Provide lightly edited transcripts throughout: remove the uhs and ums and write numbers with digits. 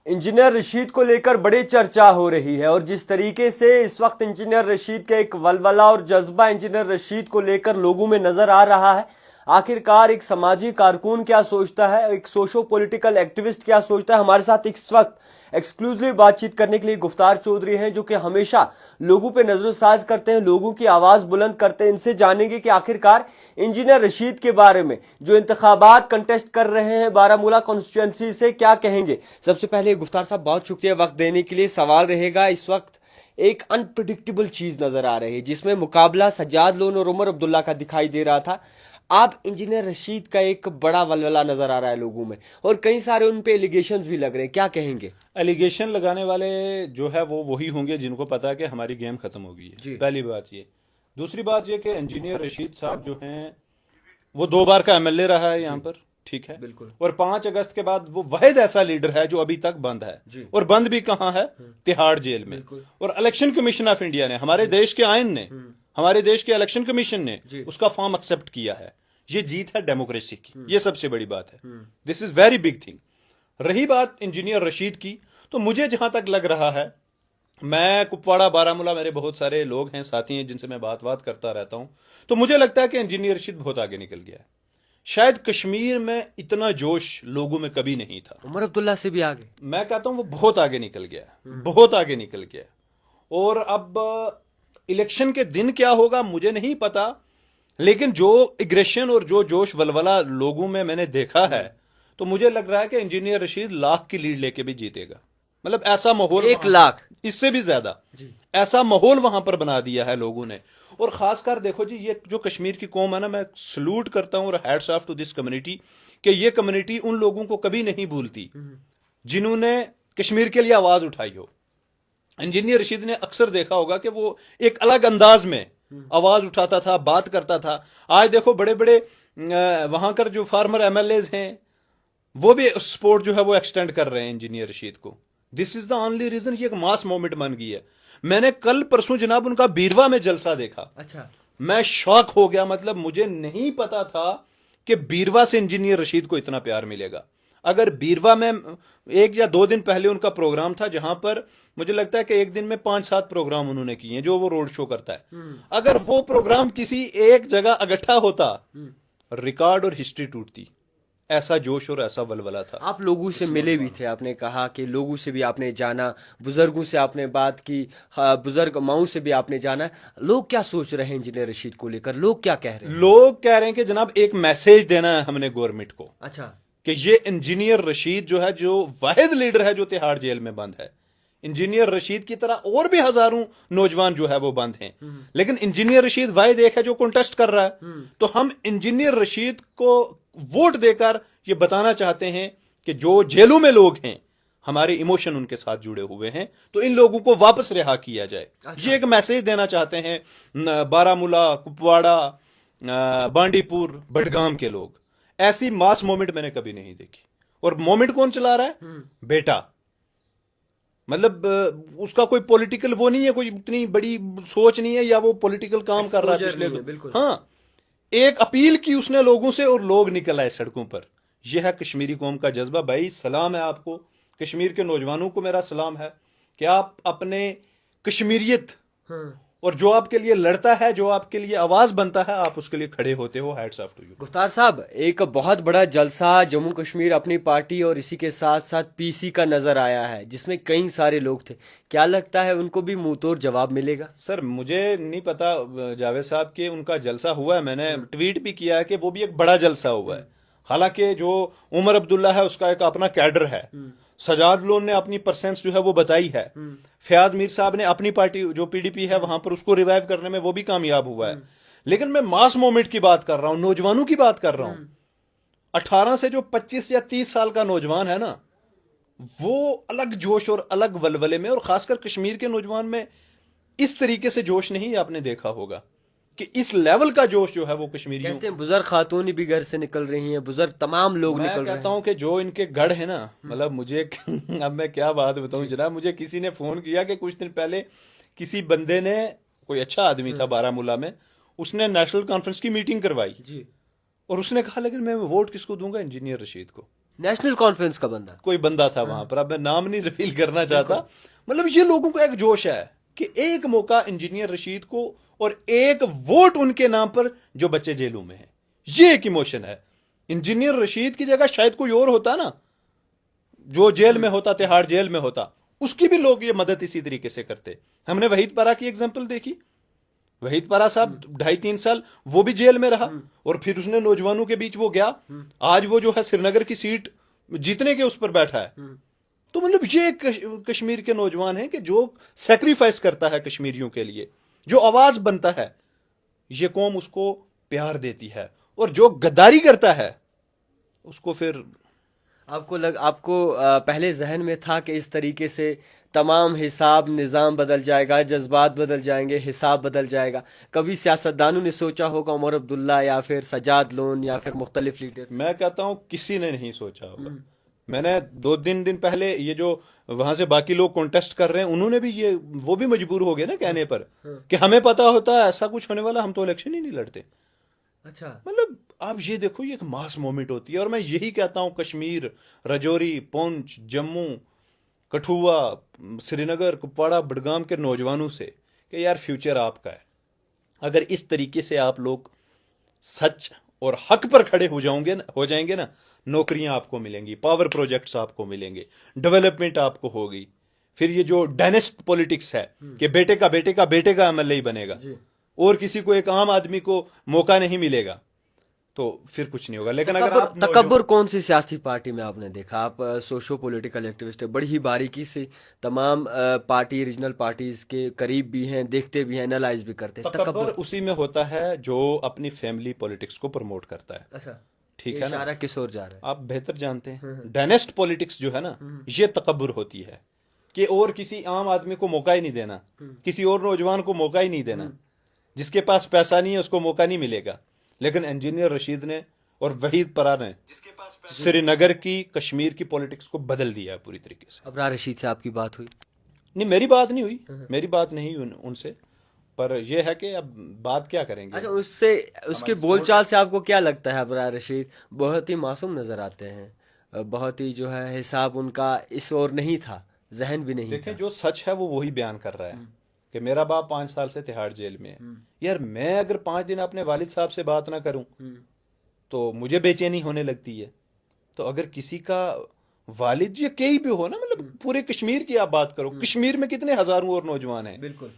Engineer Rashid को लेकर बड़ी चर्चा हो रही है और जिस तरीके से इस वक्त इंजीनियर रशीद का एक वलवला और जज्बा इंजीनियर रशीद को लेकर लोगों में नजर आ रहा है, आखिरकार एक समाजी कारकुन क्या सोचता है, एक सोशो पॉलिटिकल एक्टिविस्ट क्या सोचता है। हमारे साथ इस वक्त एक्सक्लूसिव बातचीत करने के लिए गुफ्तार चौधरी हैं, जो कि हमेशा लोगों पे नजरसाज करते हैं, लोगों की आवाज बुलंद करते हैं। इनसे जानेंगे कि आखिरकार इंजीनियर रशीद के बारे में जो इंतखाबात कंटेस्ट कर रहे हैं बारामूला कॉन्स्टिट्यूंसी से, क्या कहेंगे। सबसे पहले गुफ्तार साहब बहुत शुक्रिया वक्त देने के लिए। सवाल रहेगा, इस वक्त एक अनप्रिडिक्टेबल चीज नजर आ रही है जिसमें मुकाबला सज्जाद लोन और उमर अब्दुल्ला का दिखाई दे रहा था। आप इंजीनियर रशीद का एक बड़ा वलवला नजर आ रहा है लोगों में और कई सारे उन पे एलिगेशंस भी लग रहे हैं, क्या कहेंगे। एलिगेशन लगाने वाले जो है वो वही होंगे जिनको पता है कि हमारी गेम खत्म हो गई है। पहली बात ये। दूसरी बात ये कि इंजीनियर रशीद साहब जो हैं वो 2 बार का एमएलए रहा है यहाँ पर, ठीक है, बिल्कुल। और 5 अगस्त के बाद वो वाहिद ऐसा लीडर है जो अभी तक बंद है, और बंद भी कहाँ है, तिहाड़ जेल में। और इलेक्शन कमीशन ऑफ इंडिया ने, हमारे देश के आइन ने, हमारे देश के इलेक्शन कमीशन ने उसका फॉर्म एक्सेप्ट किया है। ये जीत है डेमोक्रेसी की, ये सबसे बड़ी बात है। This is very big thing. रही बात इंजीनियर रशीद की, तो मुझे जहां तक लग रहा है, मैं कुपवाड़ा बारामूला, मेरे बहुत सारे लोग हैं, साथी हैं जिनसे मैं बात करता रहता हूं, तो मुझे लगता है कि इंजीनियर रशीद बहुत आगे निकल गया है। शायद कश्मीर में इतना जोश लोगों में कभी नहीं था। उमर अब्दुल्ला से भी आगे, मैं कहता हूं वो बहुत आगे निकल गया, बहुत आगे निकल गया। और अब इलेक्शन के दिन क्या होगा मुझे नहीं पता, लेकिन जो एग्रेशन और जो जोश वलवला लोगों में मैंने देखा है, तो मुझे लग रहा है कि इंजीनियर रशीद लाख की लीड लेके भी जीतेगा। मतलब ऐसा माहौल, 1 लाख, इससे भी ज्यादा ऐसा माहौल वहां पर बना दिया है लोगों ने। और खासकर देखो जी, ये जो कश्मीर की कौम है ना, मैं सलूट करता हूं और hats off to this community, कि ये कम्युनिटी उन लोगों को कभी नहीं भूलती जिन्होंने कश्मीर के लिए आवाज उठाई हो। इंजीनियर रशीद ने अक्सर देखा होगा कि वो एक अलग अंदाज में आवाज उठाता था, बात करता था। आज देखो बड़े बड़े वहां कर जो फार्मर एमएलएज हैं वो भी सपोर्ट जो है वो एक्सटेंड कर रहे हैं इंजीनियर रशीद को। This is the only reason, ये एक मास मूवमेंट बन गई है। मैंने कल परसों जनाब उनका बीरवा में जलसा देखा। अच्छा, मैं शॉक हो गया। मतलब मुझे नहीं पता था कि बीरवा से इंजीनियर रशीद को इतना प्यार मिलेगा। अगर बीरवा में 1 या 2 दिन पहले उनका प्रोग्राम था, जहां पर मुझे लगता है कि एक दिन में 5-7 प्रोग्राम उन्होंने किए हैं, जो वो रोड शो करता है। अगर वो प्रोग्राम किसी एक जगह इकट्ठा होता, रिकॉर्ड और हिस्ट्री टूटती। ऐसा जोश और ऐसा वलवला था। आप लोगों से मिले भी थे, आपने कहा कि लोगों से भी आपने जाना, बुजुर्गों से आपने बात की, बुजुर्ग माओं से भी आपने जाना। लोग क्या सोच रहे हैं इंजीनियर रशीद को लेकर, लोग क्या कह रहे हैं। लोग कह रहे हैं कि जनाब एक मैसेज देना है हमने गवर्नमेंट को, अच्छा, कि ये इंजीनियर रशीद जो है, जो वाहिद लीडर है जो तिहाड़ जेल में बंद है, इंजीनियर रशीद की तरह और भी हजारों नौजवान जो है वो बंद हैं, लेकिन इंजीनियर रशीद वाहिद एक है जो कंटेस्ट कर रहा है। तो हम इंजीनियर रशीद को वोट देकर ये बताना चाहते हैं कि जो जेलों में लोग हैं, हमारे इमोशन उनके साथ जुड़े हुए हैं, तो इन लोगों को वापस रिहा किया जाए। अच्छा। ये एक मैसेज देना चाहते हैं बारामूला, कुपवाड़ा, बांडीपुर, बडगाम के लोग। ऐसी मास मोमेंट मैंने कभी नहीं देखी। और मोमेंट कौन चला रहा है? बेटा। मतलब उसका कोई पॉलिटिकल वो नहीं है, कोई इतनी बड़ी सोच नहीं है, या वो पॉलिटिकल काम कर रहा है पिछले। हाँ, एक अपील की उसने लोगों से और लोग निकल आए सड़कों पर। यह है कश्मीरी कौम का जज्बा। भाई सलाम है आपको, कश्मीर के नौजवानों को मेरा सलाम है कि आप अपने कश्मीरियत और जो आपके लिए लड़ता है, जो आपके लिए आवाज बनता है, आप उसके लिए खड़े होते हो। Hats off to you. Guftar साहब, एक बहुत बड़ा जलसा जम्मू कश्मीर अपनी पार्टी और इसी के साथ साथ पीसी का नजर आया है, जिसमें कई सारे लोग थे। क्या लगता है उनको भी मुंह तोड़ जवाब मिलेगा? सर मुझे नहीं पता जावेद साहब के उनका जलसा हुआ है, मैंने ट्वीट भी किया है कि वो भी एक बड़ा जलसा हुआ है। हालांकि जो उमर अब्दुल्ला है उसका एक अपना कैडर है, सजाद लोन ने अपनी परसेंस जो है वो बताई है, फयाद मीर साहब ने अपनी पार्टी जो पीडीपी है वहां पर उसको रिवाइव करने में वो भी कामयाब हुआ है। लेकिन मैं मास मूवमेंट की बात कर रहा हूं, नौजवानों की बात कर रहा हूं। 18 से जो 25 या 30 साल का नौजवान है ना, वो अलग जोश और अलग वलवले में, और खासकर कश्मीर के नौजवान में इस तरीके से जोश नहीं आपने देखा होगा कि इस लेवल का जोश जो है वो कश्मीरियों। कहते हैं बुजुर्ग खातून भी घर से निकल रही हैं, बुजुर्ग तमाम लोग निकल रहे हैं। मैं कहता हूं कि जो इनके गढ़ है ना, मतलब मुझे अब मैं क्या बात बताऊं जनाब, मुझे किसी ने फोन किया कि कुछ दिन पहले किसी बंदे ने, कोई अच्छा आदमी था बारामूला में, उसने नेशनल कॉन्फ्रेंस की मीटिंग करवाई जी, और उसने कहा लेकिन मैं वोट किसको दूंगा? इंजीनियर रशीद को। نیشنل کانفرنس کا بندہ کوئی بندہ تھا وہاں پر, اب میں نام نہیں ریویل کرنا چاہتا. مطلب یہ لوگوں کو ایک جوش ہے کہ ایک موقع انجینئر رشید کو اور ایک ووٹ ان کے نام پر جو بچے جیلوں میں ہیں, یہ ایک ایموشن ہے. انجینئر رشید کی جگہ شاید کوئی اور ہوتا نا, جو جیل میں ہوتا, تہاڑ جیل میں ہوتا, اس کی بھی لوگ یہ مدد اسی طریقے سے کرتے. ہم نے وحید پارا کی ایگزامپل دیکھی. وحید پارا صاحب 2.5-3 سال وہ بھی جیل میں رہا, اور پھر اس نے نوجوانوں کے بیچ وہ گیا, آج وہ جو ہے سری نگر کی سیٹ جیتنے کے اس پر بیٹھا ہے. تو مطلب یہ کشمیر کے نوجوان ہیں کہ جو سیکریفائس کرتا ہے کشمیریوں کے لیے, جو آواز بنتا ہے, یہ قوم اس کو پیار دیتی ہے, اور جو غداری کرتا ہے اس کو پھر آپ کو پہلے ذہن میں تھا کہ اس طریقے سے تمام حساب نظام بدل جائے گا, جذبات بدل جائیں گے, حساب بدل جائے گا؟ کبھی سیاستدانوں نے سوچا ہوگا, عمر عبداللہ یا پھر سجاد لون یا پھر مختلف لیڈر؟ میں کہتا ہوں کسی نے نہیں سوچا ہوگا. میں نے 2-3 دن پہلے یہ جو وہاں سے باقی لوگ کانٹیسٹ کر رہے ہیں, انہوں نے بھی وہ بھی مجبور ہو گئے نا کہنے پر کہ ہمیں پتا ہوتا ہے ایسا کچھ ہونے والا, ہم تو الیکشن ہی نہیں لڑتے. اچھا, مطلب آپ یہ دیکھو, یہ ایک ماس مومنٹ ہوتی ہے. اور میں یہی کہتا ہوں کشمیر, رجوری, پونچھ, جموں, کٹھوا, سری نگر, کپواڑہ, بڈگام کے نوجوانوں سے کہ یار فیوچر آپ کا ہے. اگر اس طریقے سے آپ لوگ سچ اور حق پر کھڑے ہو جائیں گے نا, نوکریاں آپ کو ملیں گی, پاور پروجیکٹس آپ کو ملیں گے, ڈیولپمنٹ آپ کو ہوگی. پھر یہ جو ڈائنسٹ پولیٹکس ہے کہ بیٹے کا بیٹے کا بیٹے کا ایم ایل اے بنے گا اور کسی کو, ایک عام آدمی کو موقع نہیں ملے گا, تو پھر کچھ نہیں ہوگا. لیکن اگر آپ تکبر کون سی سیاسی پارٹی میں آپ نے دیکھا؟ آپ سوشو پولیٹیکل ایکٹیوسٹ ہیں, بڑی ہی باریکی سے تمام پارٹی ریجنل پارٹیز کے قریب بھی ہیں, دیکھتے بھی ہیں, انالائز بھی کرتے ہیں. تکبر اسی میں ہوتا ہے جو اپنی فیملی پولیٹکس کو پروموٹ کرتا ہے. اچھا, ٹھیک ہے نا, اشارہ کس اور جا رہا ہے آپ بہتر جانتے ہیں. ڈائنسٹ پولیٹکس جو ہے نا, یہ تکبر ہوتی ہے کہ اور کسی عام آدمی کو موقع ہی نہیں دینا, کسی اور نوجوان کو موقع ہی نہیں دینا. جس کے پاس پیسہ نہیں ہے اس کو موقع نہیں ملے گا. لیکن انجینئر رشید نے اور وحید پرا نے سری نگر کی, کشمیر کی پولیٹکس کو بدل دیا ہے پوری طریقے سے. ابرار رشید سے آپ کی بات ہوئی؟ نہیں, میری بات نہیں ہوئی, میری بات نہیں ہوئی ان سے. پر یہ ہے کہ اب بات کیا کریں گے. اچھا, اس کے بول چال سے آپ کو کیا لگتا ہے؟ ابرار رشید بہت ہی معصوم نظر آتے ہیں, بہت ہی جو ہے حساب ان کا اس اور نہیں تھا, ذہن بھی نہیں. دیکھیں, جو سچ ہے وہ وہی بیان کر رہا ہے کہ میرا باپ 5 سال سے تہاڑ جیل میں ہے. یار میں اگر 5 دن اپنے والد صاحب سے بات نہ کروں تو مجھے بے چینی ہونے لگتی ہے. تو اگر کسی کا والد یا کئی بھی ہو نا, مطلب پورے کشمیر کی آپ بات کرو, کشمیر میں کتنے ہزاروں اور نوجوان ہیں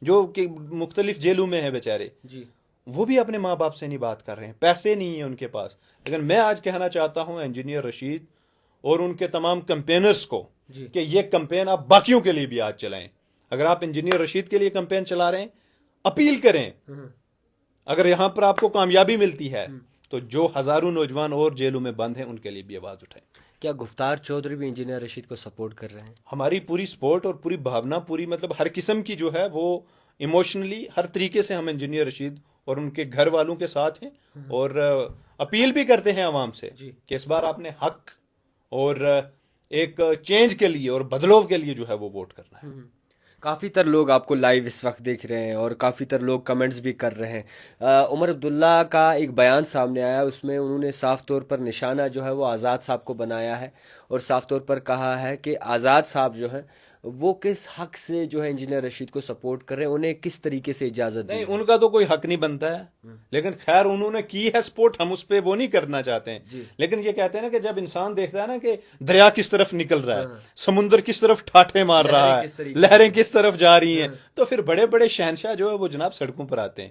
جو کہ مختلف جیلوں میں ہیں بیچارے, وہ بھی اپنے ماں باپ سے نہیں بات کر رہے ہیں, پیسے نہیں ہیں ان کے پاس. لیکن میں آج کہنا چاہتا ہوں انجینئر رشید اور ان کے تمام کمپینرز کو کہ یہ کمپین آپ باقیوں کے لیے بھی آج چلائیں. اگر آپ انجینئر رشید کے لیے کمپین چلا رہے ہیں, اپیل کریں. اگر یہاں پر آپ کو کامیابی ملتی ہے تو جو ہزاروں نوجوان اور جیلوں میں بند ہیں ان کے لیے بھی آواز اٹھائیں. کیا گفتار چودھری بھی انجینئر رشید کو سپورٹ کر رہے ہیں؟ ہماری پوری سپورٹ اور پوری بھاونا, پوری مطلب ہر قسم کی جو ہے وہ ایموشنلی ہر طریقے سے ہم انجینئر رشید اور ان کے گھر والوں کے ساتھ ہیں. اور اپیل بھی کرتے ہیں عوام سے کہ اس بار آپ نے حق اور ایک چینج کے لیے اور بدلاؤ کے لیے جو ہے وہ ووٹ کرنا ہے. کافی تر لوگ آپ کو لائیو اس وقت دیکھ رہے ہیں اور کافی تر لوگ کمنٹس بھی کر رہے ہیں. عمر عبداللہ کا ایک بیان سامنے آیا, اس میں انہوں نے صاف طور پر نشانہ جو ہے وہ آزاد صاحب کو بنایا ہے اور صاف طور پر کہا ہے کہ آزاد صاحب جو ہیں وہ کس حق سے جو ہے انجینئر رشید کو سپورٹ کر رہے ہیں, انہیں کس طریقے سے اجازت دی. نہیں, ان کا تو کوئی حق نہیں بنتا ہے, لیکن خیر انہوں نے کی ہے سپورٹ, ہم اس پہ وہ نہیں کرنا چاہتے ہیں. لیکن یہ کہتے ہیں نا کہ جب انسان دیکھتا ہے نا کہ دریا کس طرف نکل رہا ہے, سمندر کس طرف ٹھاٹھے مار رہا ہے, لہریں کس طرف جا رہی ہیں, تو پھر بڑے بڑے شہنشاہ جو ہے وہ جناب سڑکوں پر آتے ہیں.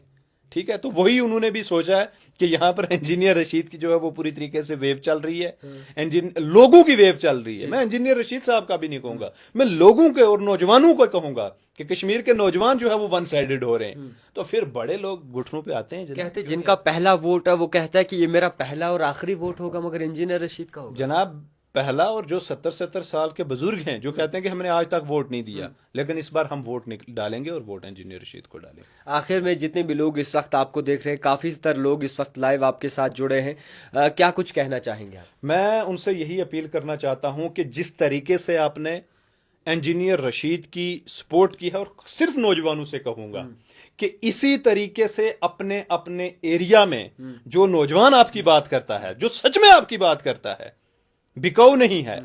ٹھیک ہے, تو وہی انہوں نے بھی سوچا ہے کہ یہاں پر انجینئر رشید کی جو ہے وہ پوری طریقے سے ویو چل رہی ہے, لوگوں کی ویو چل رہی ہے. میں انجینئر رشید صاحب کا بھی نہیں کہوں گا, میں لوگوں کے اور نوجوانوں کو کہوں گا کہ کشمیر کے نوجوان جو ہے وہ ون سائیڈڈ ہو رہے ہیں. تو پھر بڑے لوگ گھٹنوں پہ آتے ہیں, کہتے جن کا پہلا ووٹ ہے وہ کہتا ہے کہ یہ میرا پہلا اور آخری ووٹ ہوگا, مگر انجینئر رشید کا ہوگا. جناب پہلا, اور جو 70 سال کے بزرگ ہیں جو کہتے ہیں کہ ہم نے آج تک ووٹ نہیں دیا, لیکن اس بار ہم ووٹ ڈالیں گے اور ووٹ انجینئر رشید کو ڈالیں گے. آخر میں جتنے بھی لوگ اس وقت آپ کو دیکھ رہے ہیں, کافی تر لوگ اس وقت لائیو آپ کے ساتھ جڑے ہیں, کیا کچھ کہنا چاہیں گے آپ؟ میں ان سے یہی اپیل کرنا چاہتا ہوں کہ جس طریقے سے آپ نے انجینئر رشید کی سپورٹ کی ہے, اور صرف نوجوانوں سے کہوں گا کہ اسی طریقے سے اپنے اپنے ایریا میں جو نوجوان آپ کی بات کرتا ہے, جو سچ میں آپ کی بات کرتا ہے, बिकाऊ नहीं है,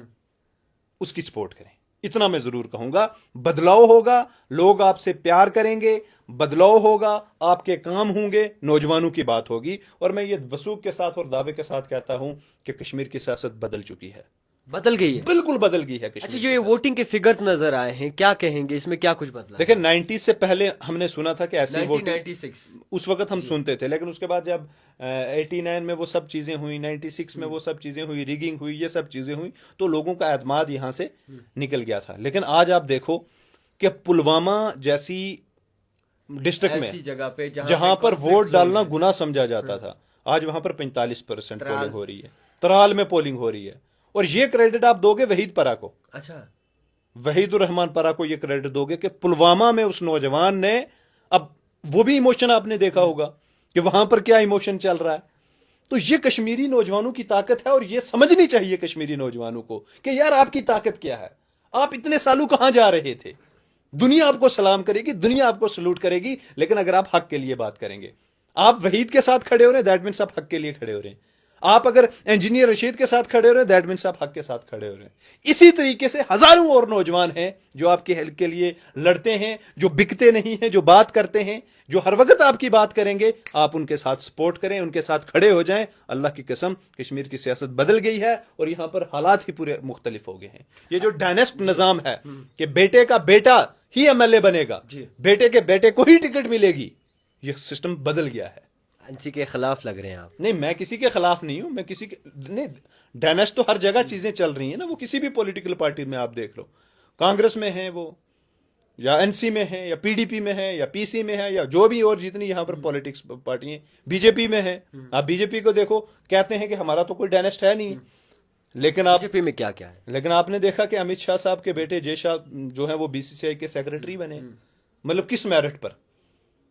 उसकी सपोर्ट करें। इतना मैं जरूर कहूंगा। बदलाव होगा, लोग आपसे प्यार करेंगे, बदलाव होगा, आपके काम होंगे, नौजवानों की बात होगी। और मैं ये वसूख के साथ और दावे के साथ कहता हूं कि कश्मीर की सियासत बदल चुकी है, बदल गई है, बिल्कुल बदल गई है अच्छा कश्मीर। जो ये वोटिंग के फिगर्स नजर आए हैं, क्या कहेंगे इसमें, क्या कुछ बदला? देखिए 90 से पहले हमने सुना था कि ऐसी वोटिंग 1996 उस वक्त हम सुनते थे, लेकिन उसके बाद जब 89 में वो सब चीजें हुई, 96 में वो सब चीजें हुई, रिगिंग हुई, ये सब चीजें हुई, तो लोगों का एतमाद यहां से निकल गया था। लेकिन आज आप देखो कि पुलवामा जैसी डिस्ट्रिक्ट ऐसी में जगह पे जहां पर conflict वोट zone डालना है। गुनाह समझा जाता था, आज वहां पर 45% पोलिंग हो रही है। तराल में पोलिंग हो रही है। और ये क्रेडिट आप दोगे वहीद परा को, अच्छा वहीदुर रहमान परा को ये क्रेडिट दोगे कि पुलवामा में उस नौजवान ने, अब वो भी इमोशन आपने देखा होगा कि वहां पर क्या इमोशन चल रहा है। तो ये कश्मीरी नौजवानों की ताकत है, और ये समझनी चाहिए कश्मीरी नौजवानों को कि यार आपकी ताकत क्या है, आप इतने सालों कहां जा रहे थे। दुनिया आपको सलाम करेगी, दुनिया आपको सलूट करेगी, लेकिन अगर आप हक के लिए बात करेंगे, आप वहीद के साथ खड़े हो रहे हैं, दैट मीन्स आप हक के लिए खड़े हो रहे हैं। आप अगर इंजीनियर रशीद के साथ खड़े हो रहे हैं, दैट मीन्स आप हक के साथ खड़े हो रहे हैं। इसी तरीके से हजारों और नौजवान हैं जो आपके हक के लिए लड़ते हैं, जो बिकते नहीं हैं, जो बात करते हैं, जो हर वक्त आपकी बात करेंगे। आप उनके साथ सपोर्ट करें, उनके साथ खड़े हो जाएं। अल्लाह की कसम, कश्मीर की सियासत बदल गई है और यहां पर हालात ही पूरे मुख्तलिफ हो गए हैं। ये जो डायनेस्ट निजाम है कि बेटे का बेटा ही एमएलए बनेगा, बेटे के बेटे को ही टिकट मिलेगी, ये सिस्टम बदल गया है। एनसी के खिलाफ लग रहे हैं आप? नहीं, मैं किसी के खिलाफ नहीं हूं, मैं किसी के नहीं। डायनेस्ट तो हर जगह चीजें चल रही हैं ना, वो किसी भी पॉलिटिकल पार्टी में आप देख लो, कांग्रेस में है वो, या एनसी में है, या पीडीपी में है, या पीसी में है, या जो भी और जितनी यहां पर पॉलिटिक्स पार्टी है, बीजेपी में है। आप बीजेपी को देखो, कहते हैं कि हमारा तो कोई डायनेस्ट है नहीं, लेकिन आप बीजेपी में क्या क्या है? लेकिन आपने देखा कि अमित शाह साहब के बेटे जय शाह जो है वो बीसीसीआई के सेक्रेटरी बने, मतलब किस मेरिट पर।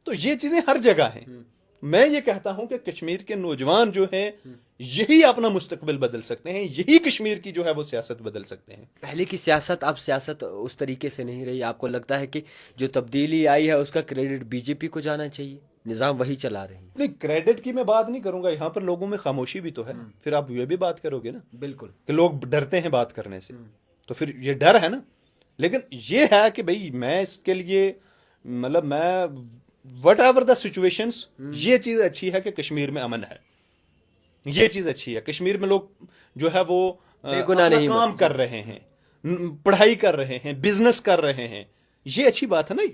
तो ये चीजें हर जगह हैं। मैं ये कहता हूं कि कश्मीर के नौजवान जो हैं, यही अपना मुस्तकबिल बदल सकते हैं, यही कश्मीर की जो है वो सियासत बदल सकते हैं। पहले की सियासत, अब सियासत उस तरीके से नहीं रही। आपको लगता है कि जो तब्दीली आई है उसका क्रेडिट बीजेपी को जाना चाहिए, निजाम वही चला रही है? नहीं, क्रेडिट की मैं बात नहीं करूंगा, यहां पर लोगों में खामोशी भी तो है। फिर आप ये भी बात करोगे ना बिल्कुल कि लोग डरते हैं बात करने से, तो फिर ये डर है ना। लेकिन ये है कि भाई मैं इसके लिए, मतलब मैं वट एवर द सिचुएशंस, ये चीज अच्छी है कि कश्मीर में अमन है, ये चीज अच्छी है। कश्मीर में लोग जो है वो बेगुनाह अपना नहीं काम कर रहे हैं, पढ़ाई कर रहे हैं, बिजनेस कर रहे हैं, ये अच्छी बात है ना।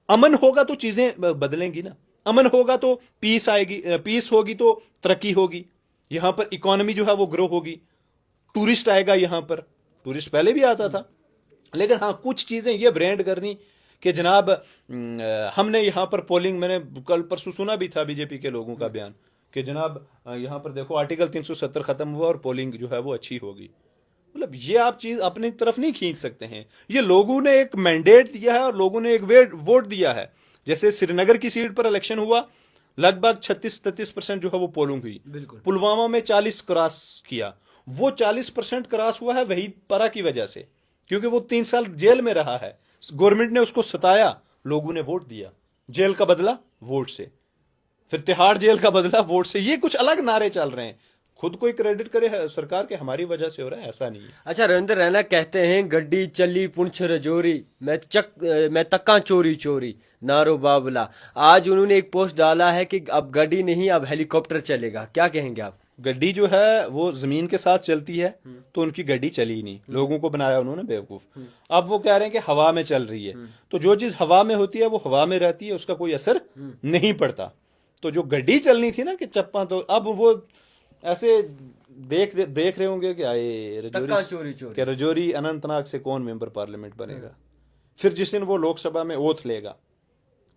अमन होगा तो चीजें बदलेंगी ना, अमन होगा तो पीस आएगी, पीस होगी तो तरक्की होगी, यहां पर इकोनॉमी जो है वो ग्रो होगी, टूरिस्ट आएगा यहां पर। टूरिस्ट पहले भी आता था, लेकिन हाँ कुछ चीजें ये ब्रांड करनी कि जनाब हमने यहाँ पर पोलिंग, मैंने कल परसों सुना भी था बीजेपी के लोगों का बयान कि जनाब यहाँ पर देखो आर्टिकल 370 खत्म हुआ और पोलिंग जो है वो अच्छी होगी। मतलब ये आप चीज अपनी तरफ नहीं खींच सकते हैं, ये लोगों ने एक मैंडेट दिया है और लोगों ने एक वोट दिया है। जैसे श्रीनगर की सीट पर इलेक्शन हुआ, लगभग 36-33% जो है वो पोलिंग हुई। पुलवामा में 40 क्रॉस किया, वो 40% क्रॉस हुआ है वही परा की वजह से, क्योंकि वो 3 साल जेल में रहा है, गवर्नमेंट ने उसको सताया, लोगों ने वोट दिया, जेल का बदला वोट से, फिर तिहाड़ जेल का बदला वोट से। ये कुछ अलग नारे चल रहे हैं, खुद कोई क्रेडिट करे सरकार के हमारी वजह से हो रहा है, ऐसा नहीं है। अच्छा, रविंद्र रैना कहते हैं गड्डी चली पुंछ रजौरी, मैं तक्का चोरी चोरी नारो बाबला। आज उन्होंने एक पोस्ट डाला है कि अब गाड़ी नहीं, अब हेलीकॉप्टर चलेगा, क्या कहेंगे आप? गड्डी जो है वो जमीन के साथ चलती है, तो उनकी गड्डी चली ही नहीं, लोगों को बनाया उन्होंने बेवकूफ। अब वो कह रहे हैं कि हवा में चल रही है, तो जो चीज हवा में होती है वो हवा में रहती है, उसका कोई असर नहीं पड़ता। तो जो गड्डी चलनी थी ना कि चप्पा, तो अब वो ऐसे देख रहे होंगे कि आए रजौरी अनंतनाग से कौन मेंबर पार्लियामेंट बनेगा। फिर जिस दिन वो लोकसभा में ओथ लेगा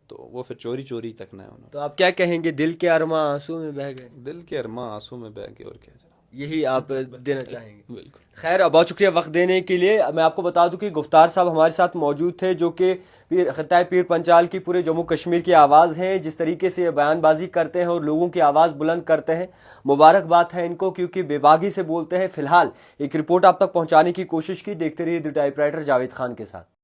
तो वो फिर चोरी चोरी तक ना होना। तो आप क्या कहेंगे, दिल के अरमा आंसू में बह गए? दिल के अरमा आंसू में बह गए, और क्या, यही आप देना चाहेंगे? बिल्कुल। खैर, बहुत शुक्रिया वक्त देने के लिए। मैं आपको बता दूं कि गुफ्तार साहब हमारे साथ मौजूद थे, जो कि खित्ता पीर पंचाल की पूरे जम्मू कश्मीर की आवाज़ हैं। जिस तरीके से ये बयानबाजी करते हैं और लोगों की आवाज़ बुलंद करते हैं, मुबारकबाद है इनको, क्योंकि बेबागी से बोलते हैं। फिलहाल एक रिपोर्ट आप तक पहुंचाने की कोशिश की। देखते रहिए द टाइपराइटर जावेद खान के साथ।